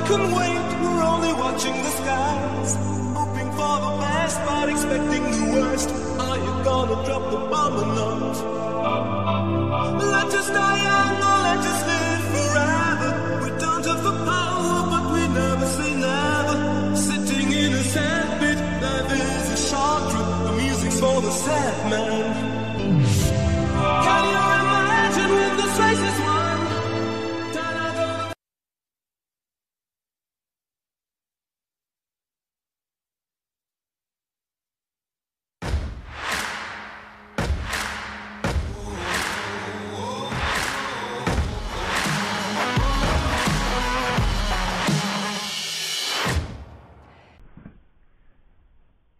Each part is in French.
can wait, we're only watching the skies, hoping for the best but expecting the worst. Are you gonna drop the bomb or not? Let us die young or let us live forever. We don't have the power but we never say never. Sitting in a sandpit, life is a short trip. The music's for the sad man. Can you imagine when this race is won?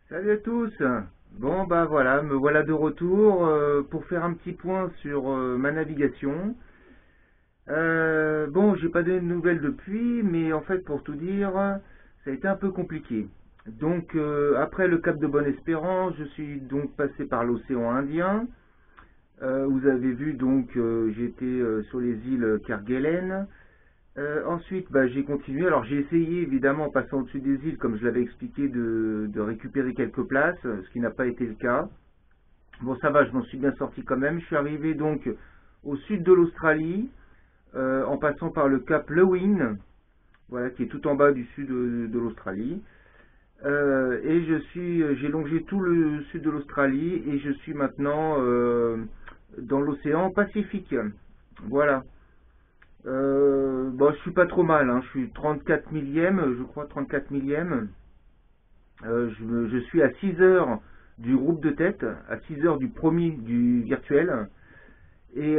Salut à tous. Bon bah voilà, me voilà de retour pour faire un petit point sur ma navigation. Bon, j'ai pas donné de nouvelles depuis, mais en fait pour tout dire, ça a été un peu compliqué. Donc après le Cap de Bonne-Espérance, je suis donc passé par l'océan Indien. Vous avez vu donc j'étais sur les îles Kerguelen. Ensuite, bah, j'ai continué. Alors, j'ai essayé, évidemment, en passant au-dessus des îles, comme je l'avais expliqué, de récupérer quelques places, ce qui n'a pas été le cas. Bon, ça va, je m'en suis bien sorti quand même. Je suis arrivé donc au sud de l'Australie, en passant par le cap Lewin, voilà, qui est tout en bas du sud de l'Australie. Et j'ai longé tout le sud de l'Australie et je suis maintenant dans l'océan Pacifique. Voilà. Bon, je suis pas trop mal, hein. Je suis 34 millième, je crois 34 millième. Je suis à 6 heures du groupe de tête, à 6 heures du premier du virtuel. Et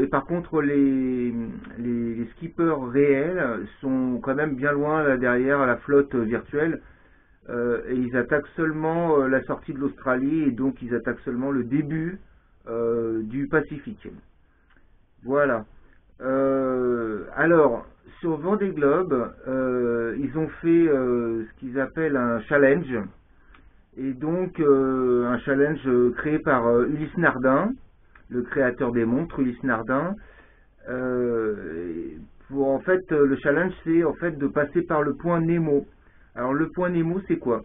par contre, les skippers réels sont quand même bien loin là derrière la flotte virtuelle. Et ils attaquent seulement la sortie de l'Australie et donc ils attaquent seulement le début du Pacifique. Voilà. Alors, sur Vendée Globe, ils ont fait ce qu'ils appellent un challenge. Et donc, un challenge créé par Ulysse Nardin, le créateur des montres, Ulysse Nardin. En fait, le challenge, c'est en fait de passer par le point Nemo. Alors, le point Nemo, c'est quoi?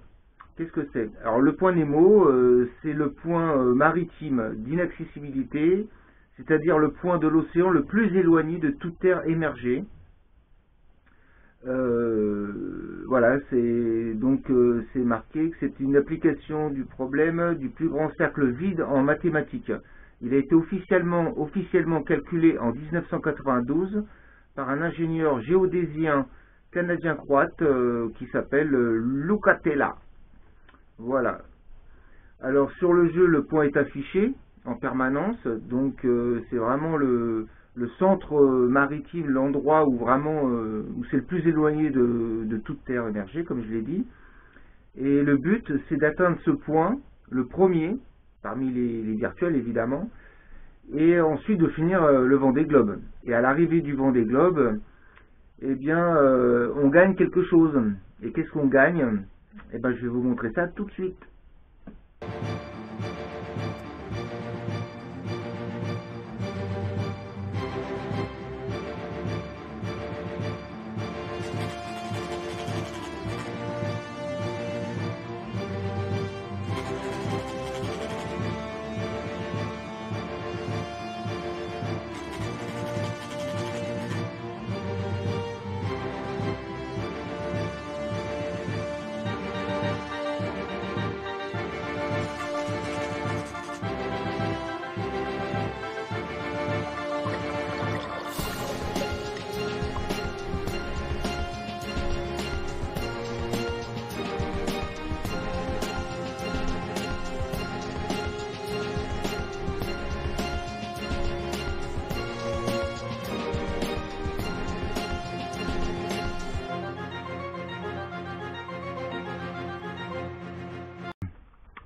Qu'est-ce que c'est? Alors, le point Nemo, c'est le point maritime d'inaccessibilité, c'est-à-dire le point de l'océan le plus éloigné de toute terre émergée. Voilà, c'est marqué que c'est une application du problème du plus grand cercle vide en mathématiques. Il a été officiellement calculé en 1992 par un ingénieur géodésien canadien-croate qui s'appelle Lucatella. Voilà. Alors sur le jeu, le point est affiché en permanence, donc c'est vraiment le centre maritime, l'endroit où vraiment où c'est le plus éloigné de toute terre émergée, comme je l'ai dit. Et le but, c'est d'atteindre ce point, le premier, parmi les virtuels évidemment, et ensuite de finir le Vendée Globe. Et à l'arrivée du Vendée Globe, eh bien, on gagne quelque chose. Et qu'est-ce qu'on gagne? Eh ben, je vais vous montrer ça tout de suite.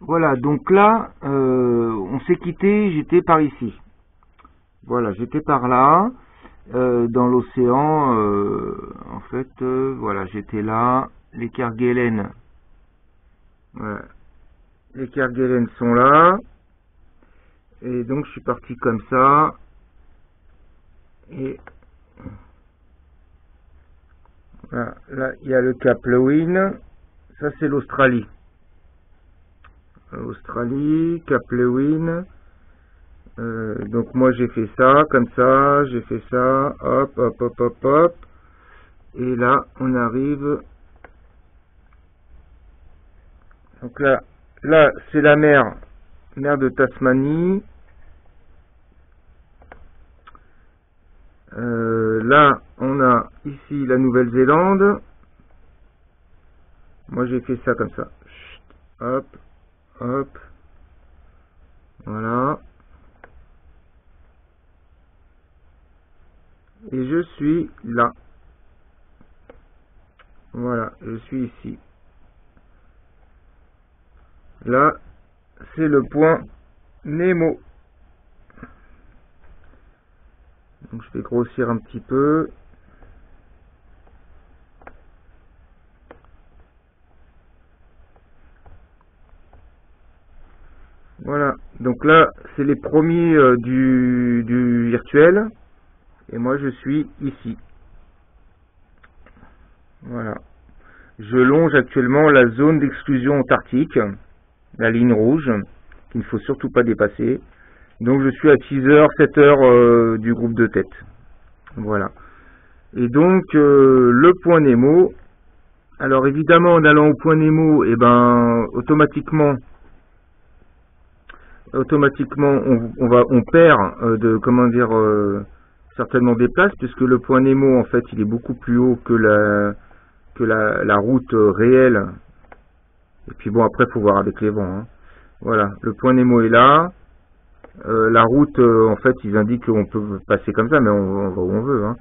Voilà, donc là, on s'est quitté, j'étais par ici. Voilà, j'étais par là, dans l'océan, en fait, voilà, j'étais là, les Kerguelen. Voilà. Les Kerguelen sont là, et donc je suis parti comme ça, et Voilà, là, il y a le cap Lewin. Ça, c'est l'Australie. Australie, cap Lewin. Donc moi j'ai fait ça, comme ça, j'ai fait ça, hop, hop, hop, hop, hop. Et là, on arrive. Donc là c'est la mer de Tasmanie. Là, on a ici la Nouvelle-Zélande. Moi j'ai fait ça comme ça. Chut, hop, hop. Voilà. Et je suis là. Voilà, je suis ici. Là, c'est le point Nemo. Donc je vais grossir un petit peu. Voilà, donc là, c'est les premiers du virtuel. Et moi, je suis ici. Voilà. Je longe actuellement la zone d'exclusion antarctique, la ligne rouge, qu'il ne faut surtout pas dépasser. Donc, je suis à 6h, 7h du groupe de tête. Voilà. Et donc, le point Nemo. Alors, évidemment, en allant au point Nemo, eh ben, automatiquement, on perd certainement des places, puisque le point Nemo, en fait, il est beaucoup plus haut que la route réelle. Et puis bon, après, il faut voir avec les vents. Hein. Voilà, le point Nemo est là. La route, en fait, ils indiquent qu'on peut passer comme ça, mais on va où on veut. Hein.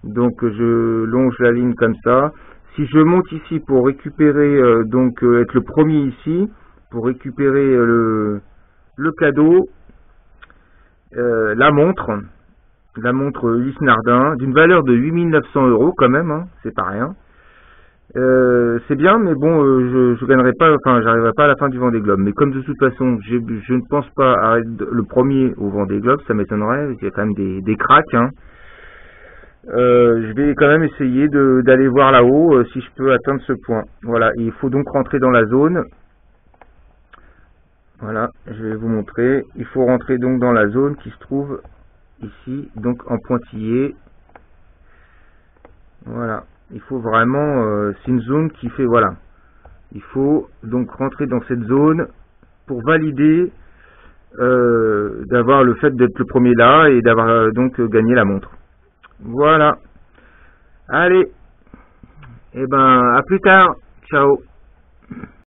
Donc, je longe la ligne comme ça. Si je monte ici pour récupérer, être le premier ici, pour récupérer le cadeau, la montre Ulysse Nardin, d'une valeur de 8900 € quand même, hein, c'est pas rien. C'est bien, mais bon, je gagnerai pas, enfin, j'arriverai pas à la fin du Vendée Globe. Mais comme de toute façon, je ne pense pas être le premier au Vendée Globe, ça m'étonnerait, il y a quand même des cracks. Hein. Je vais quand même essayer d'aller voir là-haut si je peux atteindre ce point. Voilà, il faut donc rentrer dans la zone. Voilà, je vais vous montrer. Il faut rentrer donc dans la zone qui se trouve ici, donc en pointillé. Voilà, il faut vraiment, c'est une zone qui fait, voilà. Il faut donc rentrer dans cette zone pour valider d'avoir le fait d'être le premier là et d'avoir donc gagné la montre. Voilà. Allez, et ben à plus tard. Ciao.